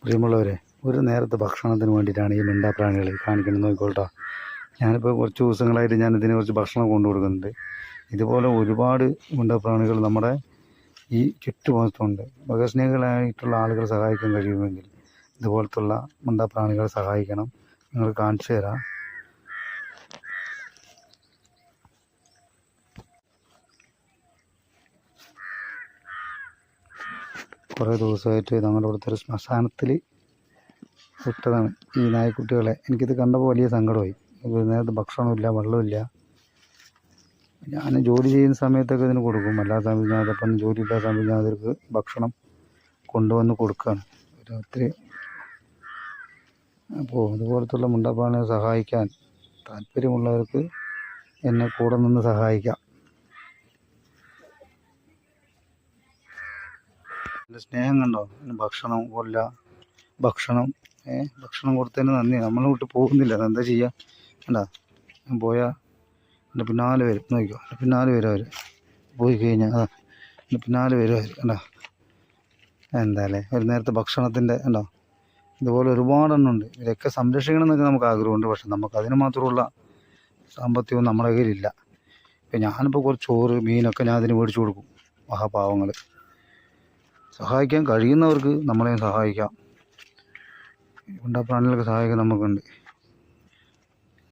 പ്രിയമുള്ളവരെ, ഒരു നേരത്തെ ഭക്ഷണത്തിന് വേണ്ടിയിട്ടാണ് ഈ മിണ്ടാപ്രാണികൾ കാണിക്കുന്നത്. നോക്കിക്കോട്ടോ, ഞാനിപ്പോൾ കുറച്ച് ദിവസങ്ങളായിട്ട് ഇതിന് കുറച്ച് ഭക്ഷണം കൊണ്ടു കൊടുക്കുന്നുണ്ട്. ഇതുപോലെ ഒരുപാട് മിണ്ടാപ്രാണികൾ നമ്മുടെ ഈ ചുറ്റുഭാഗത്തുണ്ട്. മൃഗസ്നേഹികളായിട്ടുള്ള ആളുകൾ സഹായിക്കാൻ കഴിയുമെങ്കിൽ ഇതുപോലത്തുള്ള മിണ്ടാപ്രാണികളെ സഹായിക്കണം. നിങ്ങൾ കാണിച്ചു തരാം. കുറേ ദിവസമായിട്ട് ഞങ്ങളുടെ ഇവിടുത്തെ ഒരു ശ്മശാനത്തിൽ വിട്ടതാണ് ഈ നായ്ക്കുട്ടികളെ. എനിക്കിത് കണ്ടപ്പോൾ വലിയ സങ്കടമായി. നേരത്തെ ഭക്ഷണമില്ല, വെള്ളമില്ല. ഞാൻ ജോലി ചെയ്യുന്ന സമയത്തൊക്കെ ഇതിന് കൊടുക്കും. അല്ലാത്ത സമയത്ത് ഞാൻ അതപ്പം ജോലി ഇല്ലാത്ത സമയത്ത് ഞാൻ അവർക്ക് ഭക്ഷണം കൊണ്ടുവന്ന് കൊടുക്കുകയാണ് രാത്രി. അപ്പോൾ ഇതുപോലത്തുള്ള മിണ്ടാപ്രാണികളെ സഹായിക്കാൻ താല്പര്യമുള്ളവർക്ക് എന്നെ കൂടെ നിന്ന് സഹായിക്കാം. എൻ്റെ സ്നേഹം കണ്ടോ? ഭക്ഷണം കൊല്ല, ഭക്ഷണം കൊടുത്തതിന് നന്ദി. നമ്മളെ വിട്ട് പോകുന്നില്ല. അതെന്താ ചെയ്യുക? കണ്ടാ, ഞാൻ പോയാൽ എൻ്റെ പിന്നാലെ വരും. നോക്കിക്കോ, എൻ്റെ പിന്നാലെ വരും അവർ. പോയി കഴിഞ്ഞാൽ എൻ്റെ പിന്നാലെ വരും അവർ. കണ്ടാ, എന്തായാലേ ഒരു നേരത്തെ ഭക്ഷണത്തിൻ്റെ കണ്ടോ? ഇതുപോലെ ഒരുപാടെണ്ണം ഉണ്ട്. ഇതൊക്കെ സംരക്ഷിക്കണം എന്നൊക്കെ നമുക്ക് ആഗ്രഹമുണ്ട്. പക്ഷെ നമുക്ക് അതിന് മാത്രമുള്ള സാമ്പത്തികവും നമ്മുടെ കയ്യിലില്ല. ഇപ്പം ഞാനിപ്പോൾ കുറച്ച് ചോറ്, മീനൊക്കെ ഞാൻ അതിന് മേടിച്ചു കൊടുക്കും. മഹാപാവങ്ങൾ. സഹായിക്കാൻ കഴിയുന്നവർക്ക് നമ്മളെയും സഹായിക്കാം. മിണ്ടാപ്രാണികൾക്ക് സഹായിക്കാൻ നമുക്കുണ്ട്.